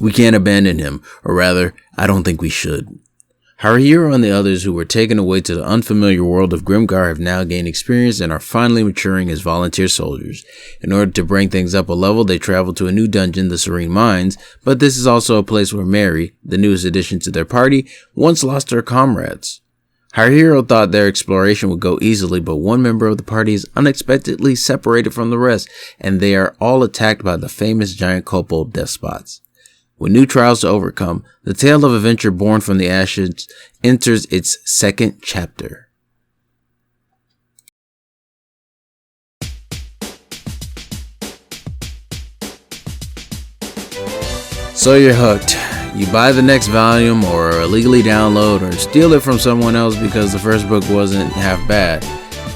We can't abandon him, or rather, I don't think we should. Haruhiro and the others who were taken away to the unfamiliar world of Grimgar have now gained experience and are finally maturing as volunteer soldiers. In order to bring things up a level, they travel to a new dungeon, the Serene Mines, but this is also a place where Mary, the newest addition to their party, once lost her comrades. Haruhiro thought their exploration would go easily, but one member of the party is unexpectedly separated from the rest, and they are all attacked by the famous giant kobold despots. With new trials to overcome, the tale of adventure born from the ashes enters its second chapter. So you're hooked. You buy the next volume or illegally download or steal it from someone else because the first book wasn't half bad.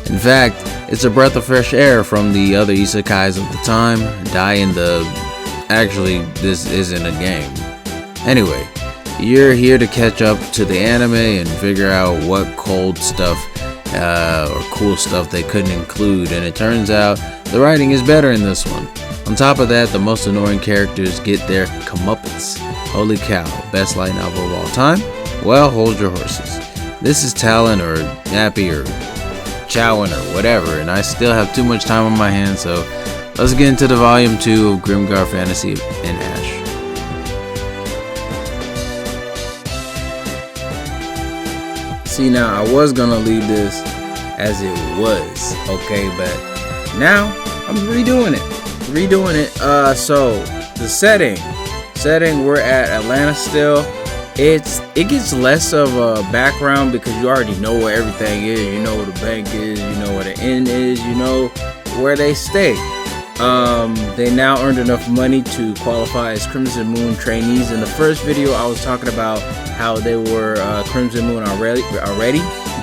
In fact, it's a breath of fresh air from the other isekais of the time. Actually, this isn't a game. Anyway, you're here to catch up to the anime and figure out what cold stuff or cool stuff they couldn't include, and it turns out the writing is better in this one. On top of that, the most annoying characters get their comeuppance. Holy cow, best light novel of all time? Well, hold your horses. This is Talon or Nappy or Chowan or whatever, and I still have too much time on my hands, so let's get into the volume 2 of Grimgar Fantasy in Ash. See, now I was gonna leave this as it was, okay, but now I'm redoing it. So the setting, we're at Atlanta still. It gets less of a background because you already know where everything is. You know where the bank is, you know where the inn is, you know where they stay. They now earned enough money to qualify as Crimson Moon trainees. In the first video, I was talking about how they were Crimson Moon already,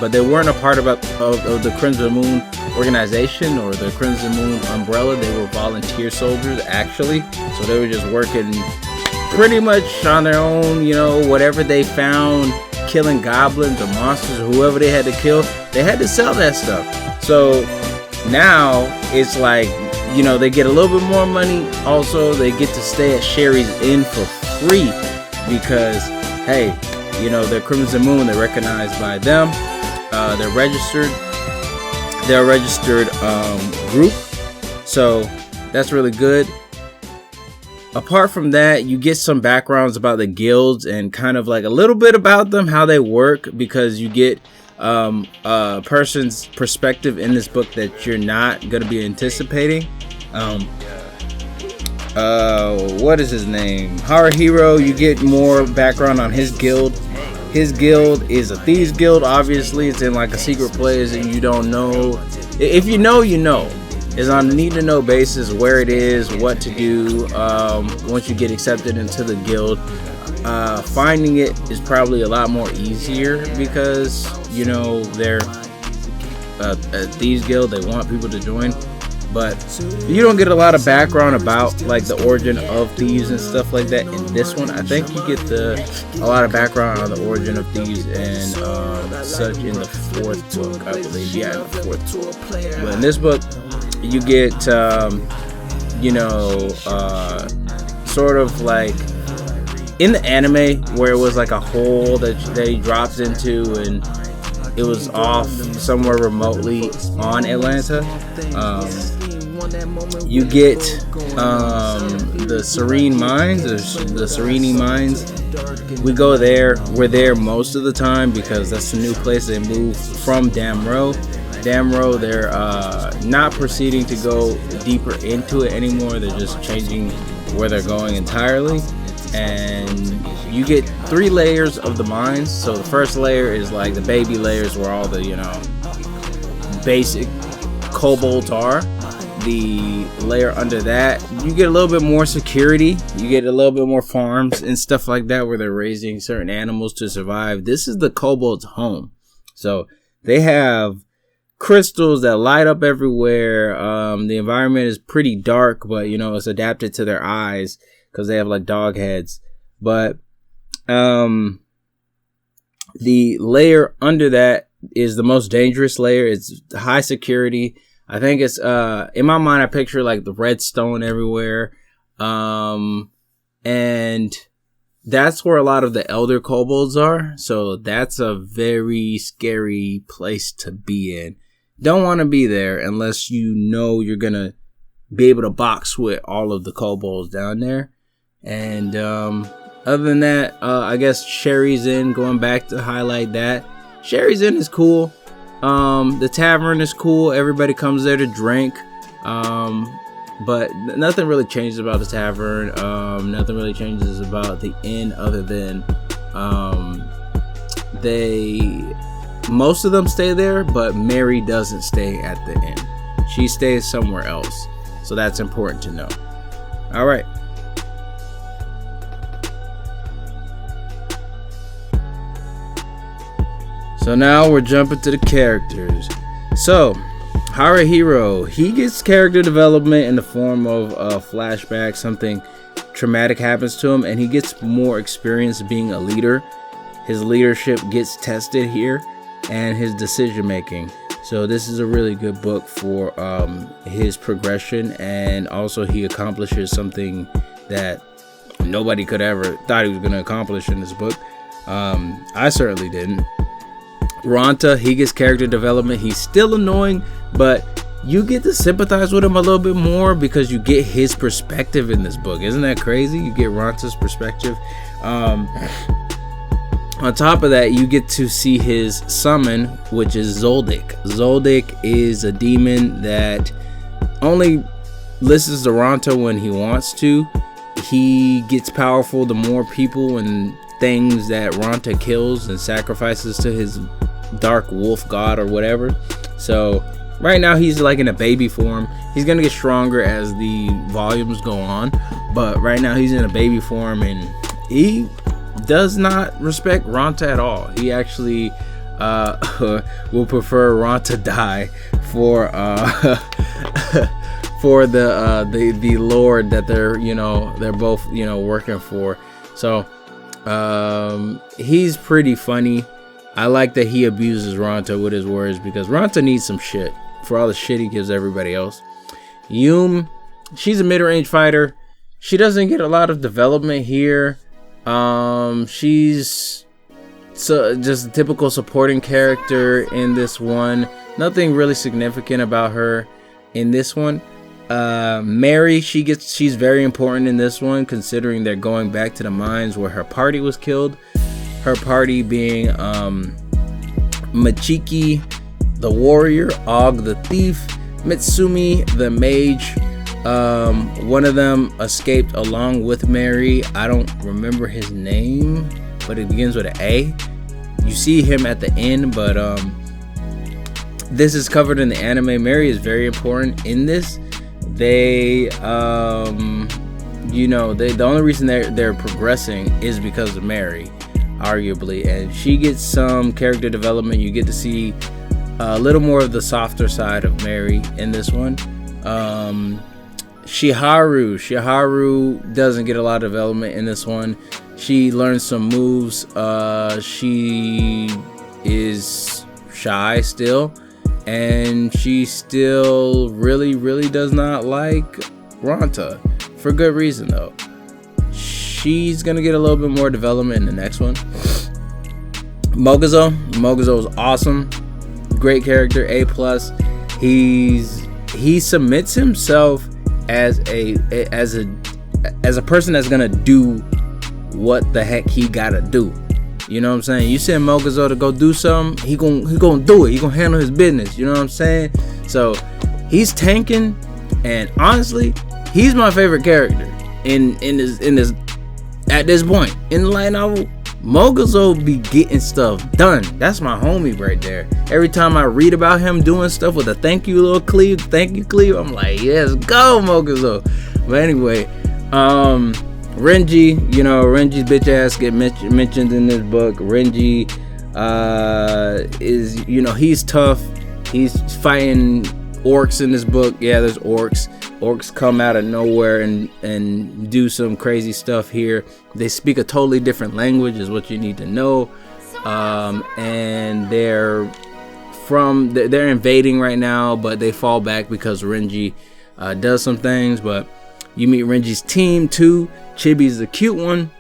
but they weren't a part of the Crimson Moon organization or the Crimson Moon umbrella. They were volunteer soldiers, actually. So they were just working pretty much on their own, you know, whatever they found, killing goblins or monsters or whoever they had to kill, they had to sell that stuff. So now it's like, you know, they get a little bit more money. Also, they get to stay at Sherry's Inn for free because, hey, you know, they're Crimson Moon. They're recognized by them. They're registered. They're a registered group. So that's really good. Apart from that, you get some backgrounds about the guilds and kind of like a little bit about them, how they work, because you get a person's perspective in this book that you're not going to be anticipating. What is his name? Haruhiro, you get more background on his guild. His guild is a thieves guild. Obviously, it's in like a secret place and you don't know. If you know, you know. It's on a need to know basis where it is, what to do once you get accepted into the guild. Finding it is probably a lot more easier because, you know, they're a thieves guild. They want people to join, but you don't get a lot of background about like the origin of thieves and stuff like that in this one. I think you get a lot of background on the origin of thieves and such in the fourth book, I believe. Yeah, in the fourth book. But in this book, you get sort of like in the anime where it was like a hole that he drops into and it was off somewhere remotely on Atlanta. You get the Serene Mines, or the Serene Mines. We go there. We're there most of the time because that's the new place. They moved from Damro. They're not proceeding to go deeper into it anymore. They're just changing where they're going entirely. And you get 3 layers of the mines. So the first layer is like the baby layers where all the, you know, basic kobolds are. The layer under that, you get a little bit more security. You get a little bit more farms and stuff like that where they're raising certain animals to survive. This is the kobolds' home. So they have crystals that light up everywhere. The environment is pretty dark, but you know, it's adapted to their eyes because they have like dog heads. But the layer under that is the most dangerous layer. It's high security. I think it's in my mind I picture like the redstone everywhere. And that's where a lot of the elder kobolds are. So that's a very scary place to be in. Don't want to be there unless you know you're going to be able to box with all of the kobolds down there. And other than that, I guess Sherry's Inn, going back to highlight that. Sherry's Inn is cool. The tavern is cool. Everybody comes there to drink. But nothing really changes about the tavern. Nothing really changes about the inn other than most of them stay there, but Mary doesn't stay at the inn. She stays somewhere else. So that's important to know. All right. So now we're jumping to the characters. So Haruhiro, he gets character development in the form of a flashback. Something traumatic happens to him and he gets more experience being a leader. His leadership gets tested here and his decision making. So this is a really good book for his progression, and also he accomplishes something that nobody could ever thought he was going to accomplish in this book. I certainly didn't. Ranta, he gets character development. He's still annoying, but you get to sympathize with him a little bit more because you get his perspective in this book. Isn't that crazy? You get Ranta's perspective. On top of that, you get to see his summon, which is Zoldyck. Zoldyck is a demon that only listens to Ranta when he wants to. He gets powerful the more people and things that Ranta kills and sacrifices to his dark wolf god or whatever. So right now he's like in a baby form. He's gonna get stronger as the volumes go on, but right now he's in a baby form and he does not respect Ranta at all. He actually will prefer Ranta die for for the lord that they're both working for. So he's pretty funny. I like that he abuses Ranta with his words because Ranta needs some shit for all the shit he gives everybody else. Yum, she's a mid-range fighter. She doesn't get a lot of development here. She's just a typical supporting character in this one. Nothing really significant about her in this one. Mary, she's very important in this one, considering they're going back to the mines where her party was killed. Her party being Machiki the warrior, Og the thief, Mitsumi the mage. One of them escaped along with Mary. I don't remember his name, but it begins with an A. You see him at the end, but this is covered in the anime. Mary is very important in this. The only reason they're progressing is because of Mary, arguably, and she gets some character development. You get to see a little more of the softer side of Mary in this one. Shiharu doesn't get a lot of development in this one. She learns some moves. She is shy still, and she still really does not like Ranta, for good reason though. She's gonna get a little bit more development in the next one. Moguzo is awesome, great character, A+. He submits himself as a person that's gonna do what the heck he gotta do. You know what I'm saying? You send Moguzo to go do something, he gonna do it. He gonna handle his business. You know what I'm saying? So he's tanking, and honestly, he's my favorite character in this at this point in the light novel. Moguzo be getting stuff done. That's my homie right there. Every time I read about him doing stuff with a thank you little cleave, I'm like, yes, go Moguzo. But anyway, Renji, Renji's bitch ass get mentioned in this book. Renji is, he's tough. He's fighting orcs in this book. Yeah, there's orcs. Orcs come out of nowhere and do some crazy stuff here. They speak a totally different language, is what you need to know. And they're invading right now, but they fall back because Renji does some things. But you meet Renji's team too. Chibi's the cute one.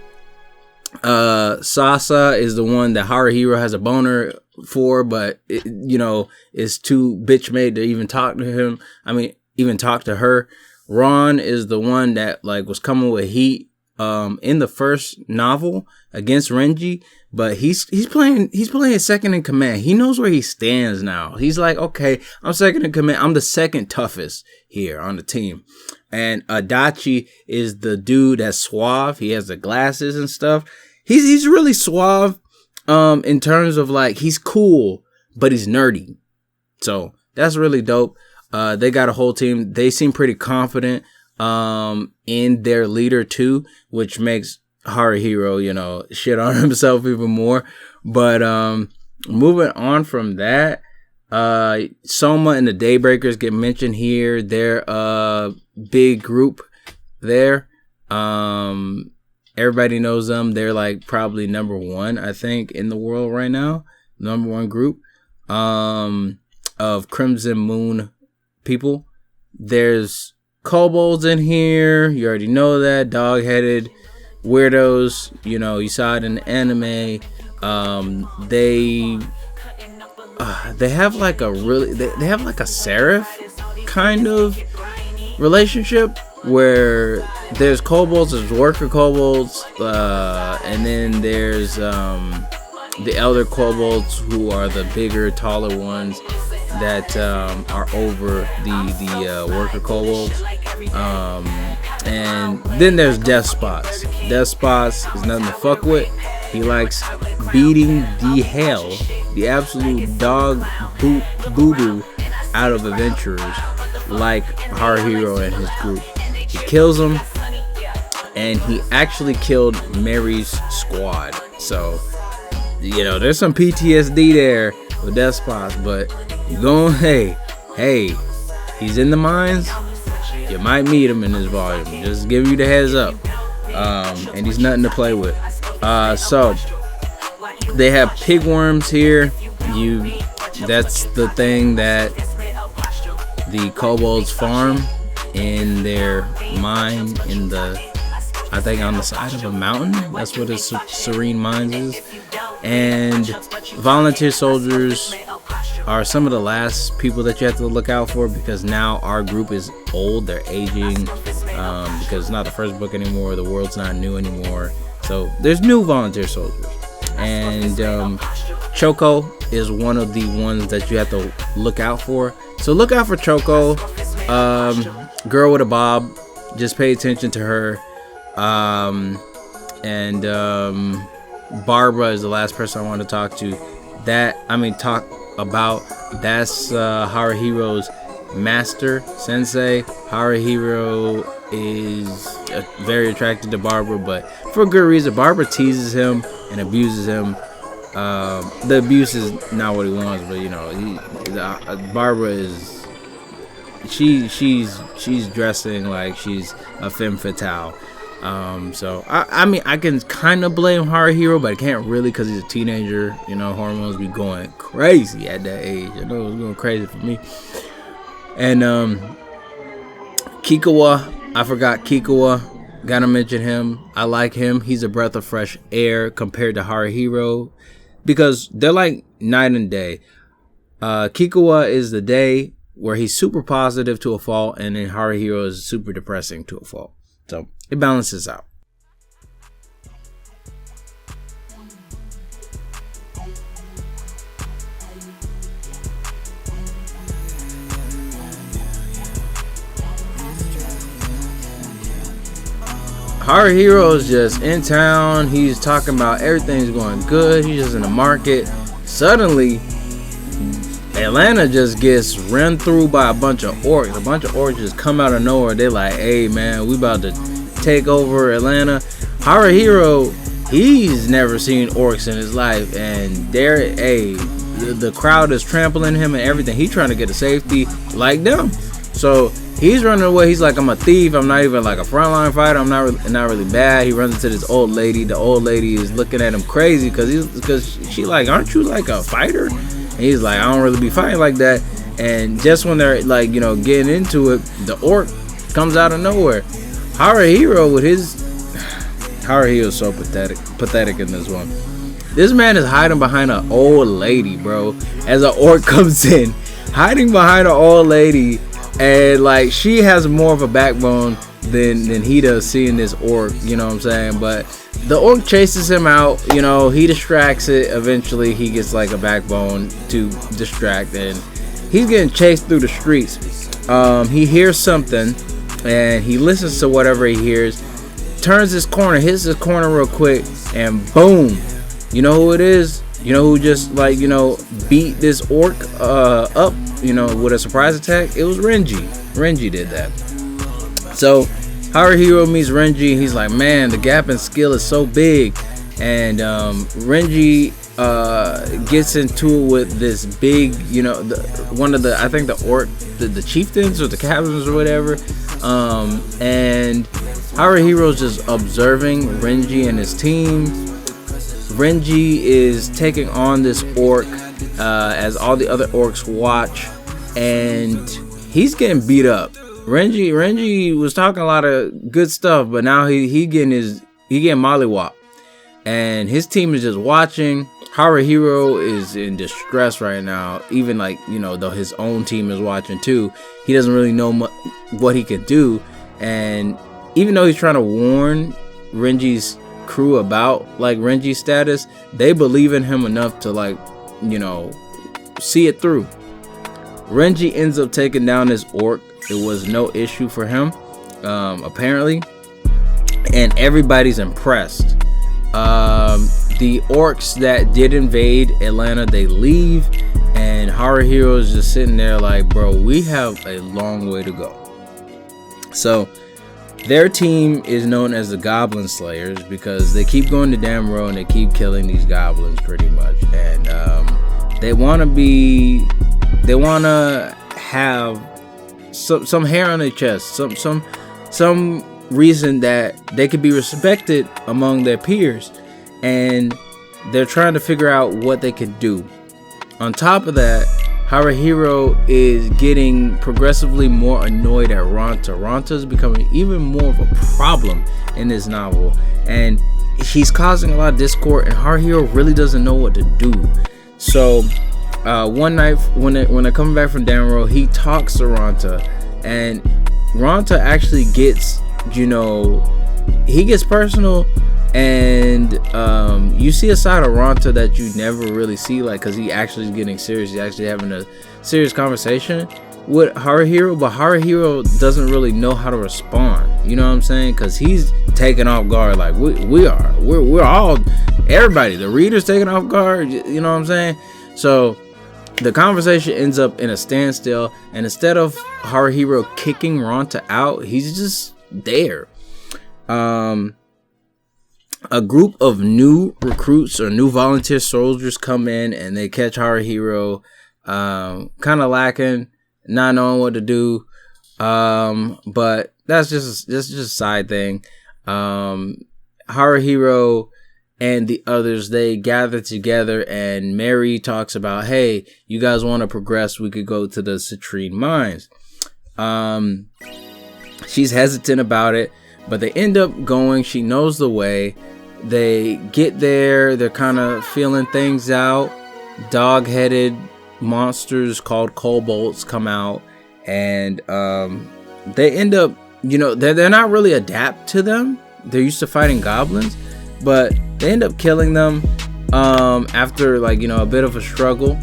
Sasa is the one that Haruhiro has a boner for, but is too bitch made to even talk to him. I mean, even talk to her. Ron is the one that like was coming with heat in the first novel against Renji, but he's playing second in command. He knows where he stands now. He's like, okay, I'm second in command. I'm the second toughest here on the team. And Adachi is the dude that's suave. He has the glasses and stuff. He's really suave in terms of like he's cool, but he's nerdy. So that's really dope. They got a whole team. They seem pretty confident in their leader too, which makes Haruhiro, shit on himself even more. But moving on from that, Soma and the Daybreakers get mentioned here. They're a big group there. Everybody knows them. They're like probably number one, I think, in the world right now. Number one group of Crimson Moon people. There's kobolds in here. You already know that. Dog-headed weirdos. You saw it in the anime. They have like a they have like a seraph kind of relationship where there's kobolds, there's worker kobolds, and then there's the elder kobolds who are the bigger, taller ones that are over the worker kobolds. And then there's Death Spots. Death Spots is nothing to fuck with. He likes beating the absolute dog boo-boo out of adventurers like Haruhiro and his group. He kills them, and he actually killed Mary's squad. So, there's some PTSD there with Death Spots, but you going, hey, he's in the mines. You might meet him in this volume. Just give you the heads up. And he's nothing to play with. So they have pigworms here. That's the thing that the kobolds farm in their mine I think on the side of a mountain. That's what his Serene Mines is. And volunteer soldiers are some of the last people that you have to look out for, because now our group is old. They're aging because it's not the first book anymore. The world's not new anymore. So there's new volunteer soldiers. And Choco is one of the ones that you have to look out for. So look out for Choco. Girl with a bob. Just pay attention to her. And Barbara is the last person I want to talk to. That's Haruhiro's master, sensei. Haruhiro is very attracted to Barbara, but for good reason. Barbara teases him and abuses him. The abuse is not what he wants, but Barbara is she's dressing like she's a femme fatale. So I can kind of blame Haruhiro, but I can't really, because he's a teenager. Hormones be going crazy at that age. I know it was going crazy for me. And Kikawa, I forgot Kikawa. Gotta mention him. I like him. He's a breath of fresh air compared to Haruhiro, because they're like night and day. Kikawa is the day where he's super positive to a fault, and then Haruhiro is super depressing to a fault. So it balances out. Haruhiro is just in town. He's talking about everything's going good. He's just in the market. Suddenly, Atlanta just gets run through by a bunch of orcs. A bunch of orcs just come out of nowhere. They're like, hey man, we about to take over Atlanta. Haruhiro, he's never seen orcs in his life, and the crowd is trampling him and everything. He's trying to get to safety like them. So he's running away. He's like, I'm a thief. I'm not even like a frontline fighter. I'm not really bad. He runs into this old lady. The old lady is looking at him crazy because she like, aren't you like a fighter? And he's like, I don't really be fighting like that. And just when they're like, getting into it, the orc comes out of nowhere. Haruhiro with his Haruhi is so pathetic in this one. This man is hiding behind an old lady, bro. As an orc comes in, hiding behind an old lady, and like she has more of a backbone than he does, seeing this orc. You know what I'm saying? But the orc chases him out. You know, he distracts it. Eventually, he gets like a backbone to distract, and he's getting chased through the streets. He hears something, and he listens to whatever he hears. Turns his corner, hits his corner real quick, and boom. You know who it is? You know who just like, you know, beat this orc up, you know, with a surprise attack? It was Renji. Renji did that. So Haruhiro meets Renji. He's like, man, the gap in skill is so big. And Renji gets into it with this big, you know, one of the, I think the orc, the chieftains or the captains or whatever. And Haruhiro's just observing Renji and his team. Renji is taking on this orc as all the other orcs watch, and he's getting beat up. Renji was talking a lot of good stuff, but now he getting mollywopped, and his team is just watching. Haruhiro is in distress right now, even like, you know, though his own team is watching too. He doesn't really know what he could do, and even though he's trying to warn Renji's crew about like Renji's status, they believe in him enough to like, you know, see it through. Renji ends up taking down this orc. It was no issue for him, apparently, and everybody's impressed. The orcs that did invade Atlanta, they leave, and Haruhiro is just sitting there like, bro, we have a long way to go. So their team is known as the Goblin Slayers because they keep going to Damro and they keep killing these goblins pretty much. And they want to have some hair on their chest, some reason that they could be respected among their peers. And they're trying to figure out what they could do. On top of that, Haruhiro is getting progressively more annoyed at Ranta. Ranta is becoming even more of a problem in this novel, and he's causing a lot of discord, and Haruhiro really doesn't know what to do. So one night when they're coming back from Damro, he talks to Ranta, and Ranta actually gets, you know, he gets personal. And you see a side of Ranta that you never really see, like, because he actually is getting serious. He's actually having a serious conversation with Haruhiro, but Haruhiro doesn't really know how to respond. You know what I'm saying? Because he's taken off guard, like we're all, everybody, the reader's taking off guard. You know what I'm saying? So the conversation ends up in a standstill, and instead of Haruhiro kicking Ranta out, he's just there. A group of new recruits or new volunteer soldiers come in, and they catch Haruhiro kind of lacking, not knowing what to do. But that's just a side thing. Haruhiro and the others, they gather together, and Mary talks about, hey, you guys want to progress, we could go to the citrine mines. She's hesitant about it, but they end up going. She knows the way. They get there, they're kind of feeling things out. Dog-headed monsters called kobolds come out, and they end up, you know, they're not really adapt to them. They're used to fighting goblins, but they end up killing them after, like, you know, a bit of a struggle.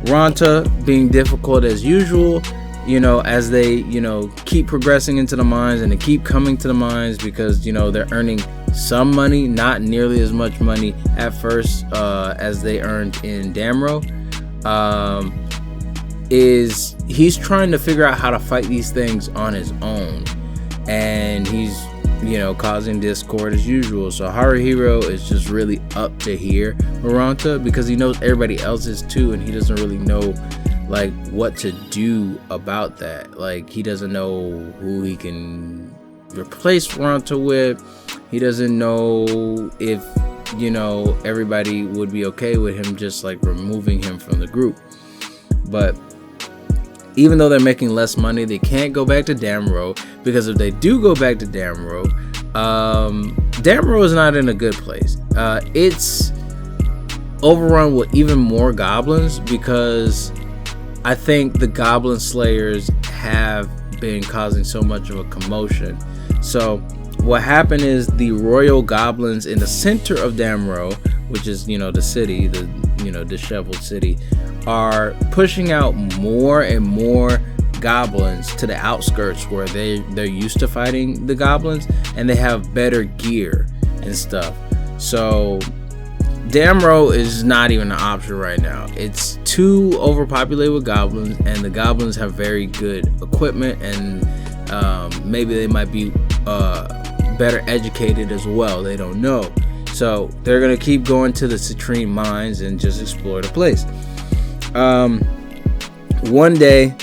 Ranta being difficult as usual, you know, as they, you know, keep progressing into the mines, and they keep coming to the mines because, you know, they're earning some money, not nearly as much money at first as they earned in Damro. He's trying to figure out how to fight these things on his own, and he's, you know, causing discord as usual. So Haruhiro is just really up to here with Ranta because he knows everybody else is too, and he doesn't really know like what to do about that. Like, he doesn't know who he can replace Ranta with. He doesn't know if, you know, everybody would be okay with him just like removing him from the group. But even though they're making less money, they can't go back to Damro, because if they do go back to Damro, Damro is not in a good place. It's overrun with even more goblins because I think the goblin slayers have been causing so much of a commotion. So what happened is the royal goblins in the center of Damro, which is, the city, the, disheveled city, are pushing out more and more goblins to the outskirts where they're used to fighting the goblins, and they have better gear and stuff. So Damro is not even an option right now. It's too overpopulated with goblins, and the goblins have very good equipment, and maybe they might be better educated as well. They don't know. So they're gonna keep going to the citrine mines and just explore the place. One day,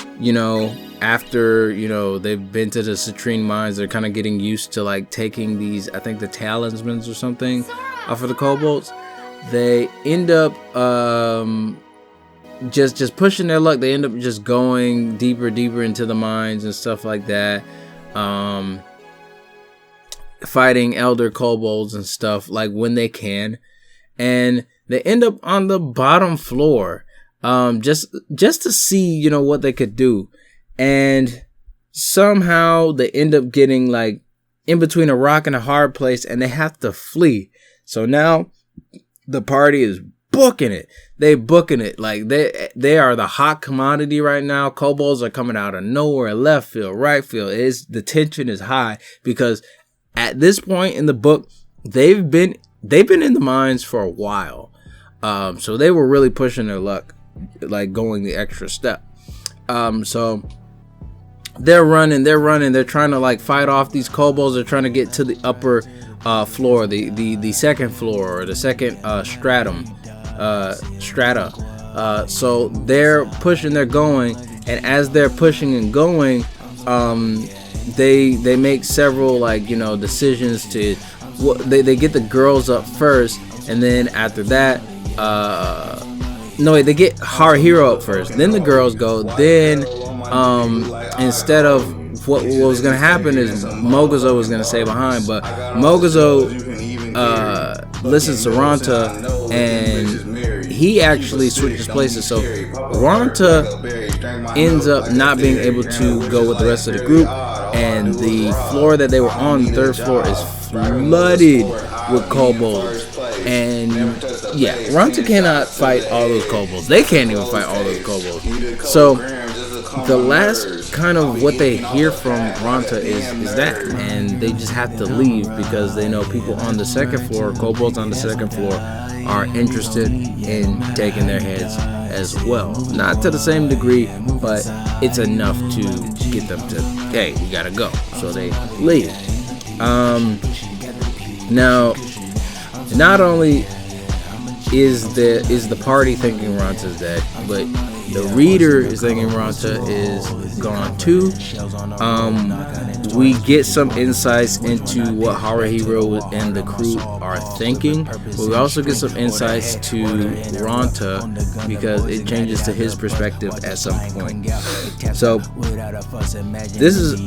after they've been to the citrine mines, they're kind of getting used to like taking these, I think the talismans or something off of the kobolds. They end up just pushing their luck. They end up just going deeper into the mines and stuff like that, fighting elder kobolds and stuff like when they can, and they end up on the bottom floor, just to see what they could do. And somehow they end up getting like in between a rock and a hard place, and they have to flee. So now the party is booking it. They booking it like they are the hot commodity right now. Kobolds are coming out of nowhere, left field, right field. The tension is high because at this point in the book, they've been in the mines for a while. So they were really pushing their luck, like going the extra step. So they're running, they're trying to like fight off these kobolds. They're trying to get to the upper floor, the second floor, or the second strata. So they're pushing, they're going, and as they're pushing and going, they make several decisions to they get the girls up first, and then after that they get Haruhiro up first, then the girls go, then instead of what was going to happen is Moguzo was going to stay behind, but Moguzo listens to Ranta, and he actually switches places. So Ranta ends up not being able to go with the rest of the group, and the floor that they were on, the third floor, is flooded with kobolds. And yeah, Ranta cannot fight all those kobolds. They can't even fight all those kobolds. So the last kind of what they hear from Ranta is that, and they just have to leave because they know people on the second floor, kobolds on the second floor, are interested in taking their heads as well. Not to the same degree, but it's enough to get them to, hey, we gotta go. So they leave. Now, not only is the party thinking Ranta's dead, but the reader is thinking Ranta is gone too. We get some insights into what Haruhiro and the crew are thinking, but we also get some insights to Ranta because it changes to his perspective at some point. So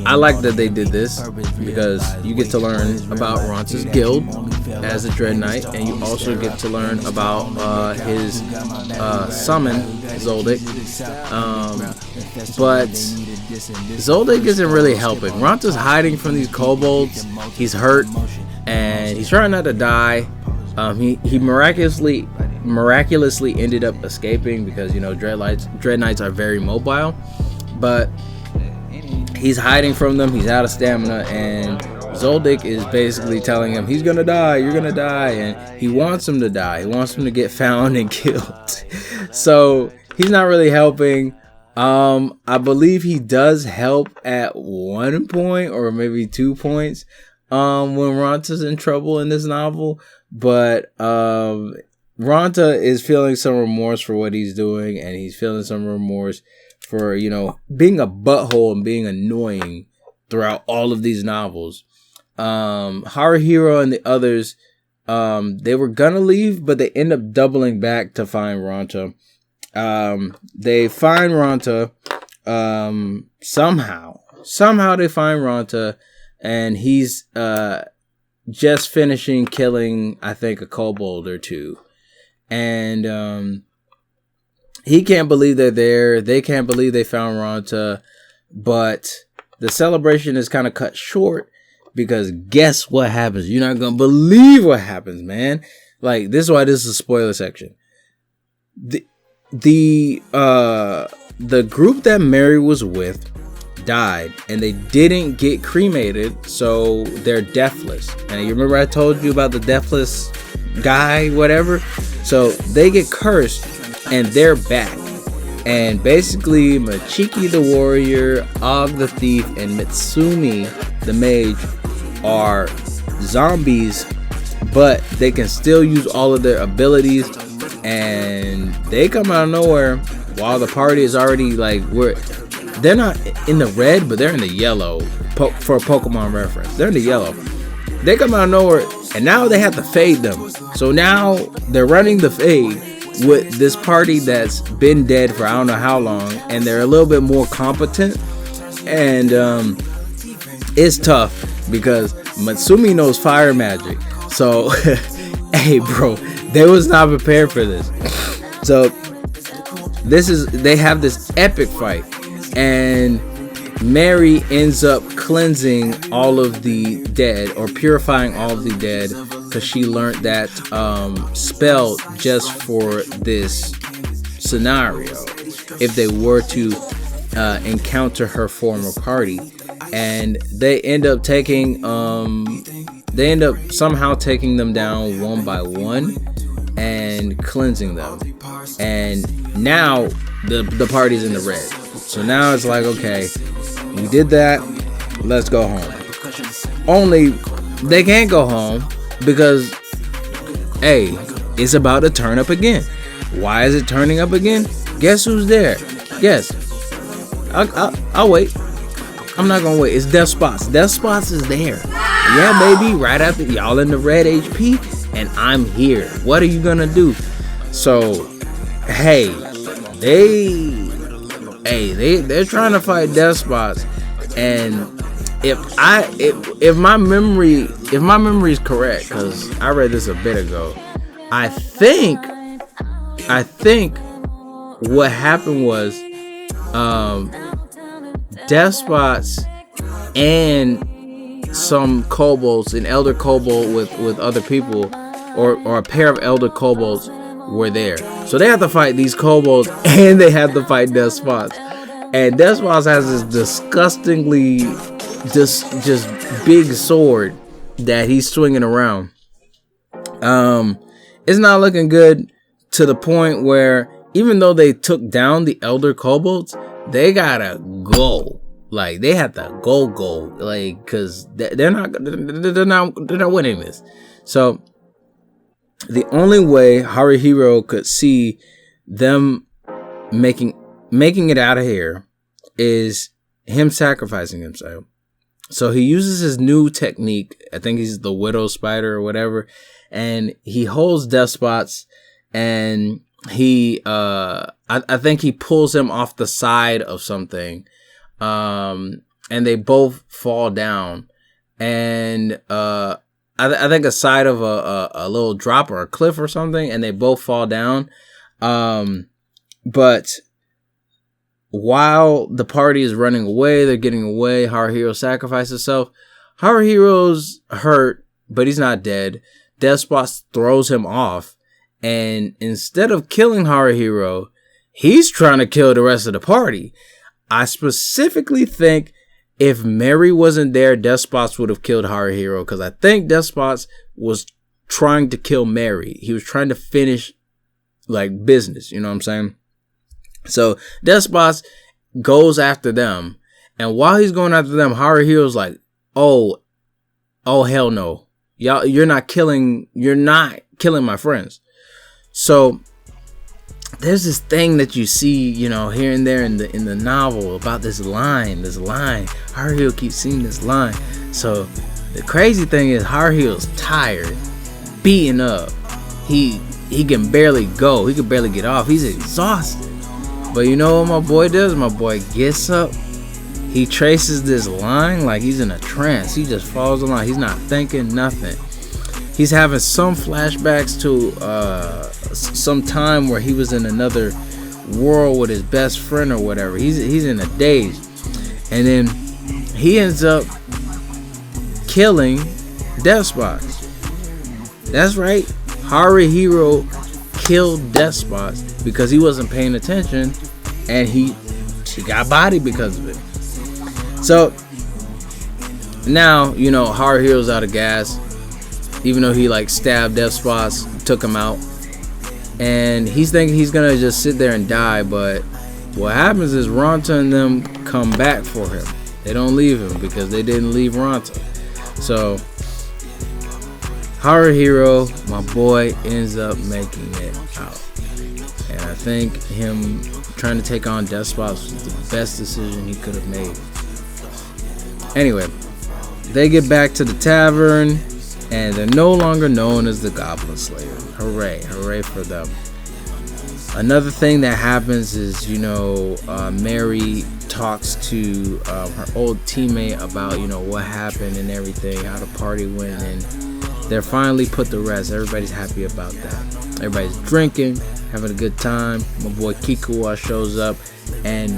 I like that they did this because you get to learn about Ranta's guild as a Dread Knight, and you also get to learn about his summon, Zoldyck. But Zoldyck isn't really helping. Ranta's hiding from these kobolds. He's hurt, and he's trying not to die. He miraculously ended up escaping because Dread Knights are very mobile, but he's hiding from them. He's out of stamina, and Zoldyck is basically telling him he's gonna die, you're gonna die, and he wants him to die. He wants him to get found and killed. So he's not really helping. I believe he does help at one point or maybe 2 points when Ranta's in trouble in this novel, but Ranta is feeling some remorse for what he's doing, and he's feeling some remorse for being a butthole and being annoying throughout all of these novels. Haruhiro and the others, they were gonna leave, but they end up doubling back to find Ranta. They find Ranta, somehow they find Ranta, and he's just finishing killing, I think, a kobold or two. And he can't believe they're there. They can't believe they found Ranta. But the celebration is kind of cut short because guess what happens? You're not going to believe what happens, man. Like, this is why this is a spoiler section. The group that Mary was with died, and they didn't get cremated, so they're deathless. And you remember I told you about the deathless guy, whatever? So they get cursed, and they're back. And basically, Machiki the warrior, Og the thief, and Mitsumi the mage are zombies, but they can still use all of their abilities. And they come out of nowhere while the party is already like, they're not in the red, but they're in the yellow. For a Pokemon reference, they're in the yellow. They come out of nowhere, and now they have to fade them. So now they're running the fade with this party that's been dead for I don't know how long, and they're a little bit more competent. And it's tough because Matsumi knows fire magic. So, hey, bro, they was not prepared for this. So they have this epic fight, and Mary ends up cleansing all of the dead, or purifying all of the dead, because she learned that spell just for this scenario if they were to encounter her former party. And they end up somehow taking them down one by one and cleansing them. And now the party's in the red. So now it's like, okay, we did that, let's go home. Only they can't go home because, hey, it's about to turn up again. Why is it turning up again? Guess who's there? Guess. I'll wait. I'm not gonna wait. It's Death Spots. Death Spots is there. Yeah, baby. Right after y'all in the red HP, and I'm here. What are you gonna do? So, hey, they're trying to fight Death Spots, and if my memory is correct, because I read this a bit ago, I think what happened was Death Spots and some kobolds, an elder kobold with other people, or a pair of elder kobolds were there. So they have to fight these kobolds, and they have to fight Death Spots. And Death Spots has this disgustingly just big sword that he's swinging around. It's not looking good, to the point where even though they took down the elder kobolds, they gotta go. Like, they have to go, like, because they're not winning this. So the only way Haruhiro could see them making it out of here is him sacrificing himself. So he uses his new technique. I think he's the Widow Spider or whatever, and he holds Death Spots, and he I think he pulls him off the side of something, and they both fall down, and I think a side of a little drop or a cliff or something, and they both fall down. But while the party is running away, they're getting away, Haruhiro sacrifices himself. Haruhiro's hurt, but he's not dead. Death Spots throws him off, and instead of killing Haruhiro, he's trying to kill the rest of the party. I specifically think if Mary wasn't there, Death Spots would have killed Haruhiro, because I think Death Spots was trying to kill Mary. He was trying to finish, like, business, you know what I'm saying? So Death Spots goes after them, and while he's going after them, Haruhiro's like, oh hell no. Y'all, you're not killing my friends. So there's this thing that you see, you know, here and there in the novel about this line. Haruhiro keeps seeing this line. So the crazy thing is, Haruhiro's tired, beaten up. He can barely go. He can barely get off. He's exhausted. But you know what my boy does? My boy gets up. he traces this line like he's in a trance. He just follows the line. He's not thinking nothing. He's having some flashbacks to some time where he was in another world with his best friend or whatever. He's in a daze, and then he ends up killing Despots. That's right, Haruhiro killed Despots because he wasn't paying attention, and he got bodied because of it. So now, you know, Haruhiro's out of gas, even though he like stabbed Despots, took him out, and he's thinking he's gonna just sit there and die. But what happens is Ronta and them come back for him. They don't leave him because they didn't leave Ronta. So Haruhiro, my boy, ends up making it out. And I think him trying to take on Despots was the best decision he could have made. Anyway, they get back to the tavern, and they're no longer known as the Goblin Slayer. Hooray, hooray for them. Another thing that happens is, you know, Mary talks to her old teammate about, you know, what happened and everything, how the party went, and they're finally put to rest. Everybody's happy about that. Everybody's drinking, having a good time. My boy Kikuwa shows up, and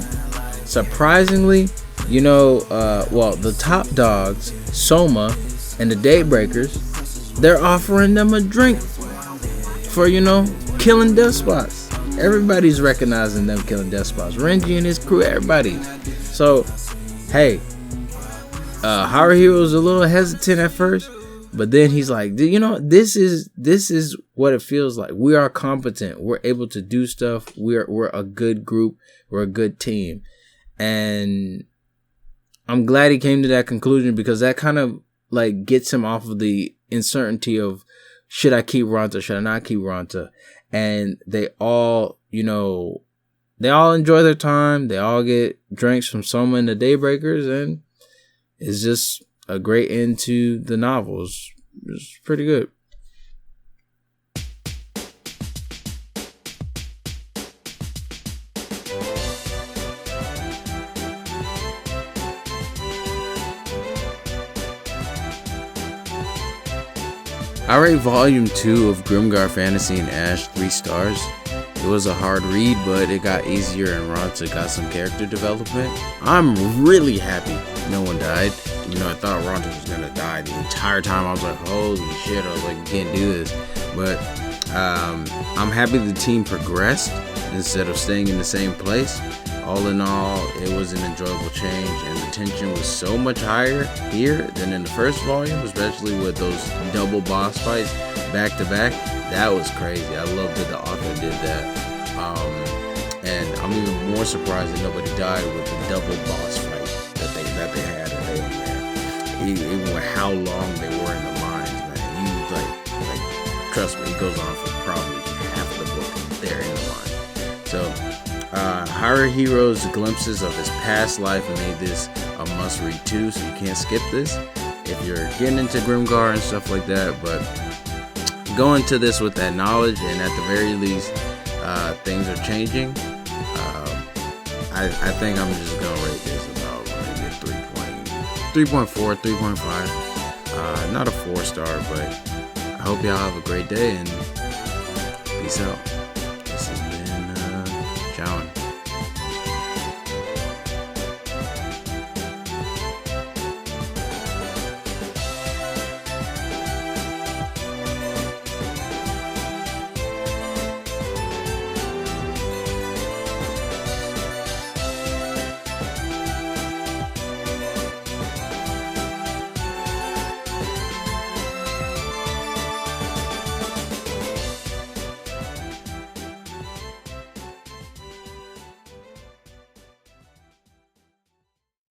surprisingly, you know, well, the top dogs, Soma and the Daybreakers, they're offering them a drink for, you know, killing Despots. Everybody's recognizing them killing Despots. Renji and his crew, everybody. So, hey, Haruhiro's a little hesitant at first, but then he's like, you know, this is what it feels like. We are competent. We're able to do stuff. We're a good group. We're a good team. And I'm glad he came to that conclusion, because that kind of like gets him off of the uncertainty of, should I keep Ronta? Should I not keep Ronta? And they all, you know, they all enjoy their time. They all get drinks from Soma and the Daybreakers, and it's just a great end to the novels. It's pretty good. I rate Volume 2 of Grimgar Fantasy and Ash 3 stars. It was a hard read, but it got easier and Ronta got some character development. I'm really happy no one died. You know, I thought Ronta was gonna die the entire time. I was like, holy shit, I was like, you can't do this. But I'm happy the team progressed instead of staying in the same place. All in all, it was an enjoyable change, and the tension was so much higher here than in the first volume, especially with those double boss fights back to back. That was crazy. I love that the author did that. And I'm even more surprised that nobody died with the double boss fight that they had in there. Even with how long they were in the mines, man. You like trust me, it goes on for probably half the book there in the mine. So Haruhiro's glimpses of his past life made this a must read too, so you can't skip this if you're getting into Grimgar and stuff like that. But go into this with that knowledge, and at the very least, things are changing. I think I'm just gonna rate this about maybe 3.4, 3.5. Not a 4-star, but I hope y'all have a great day, and peace out.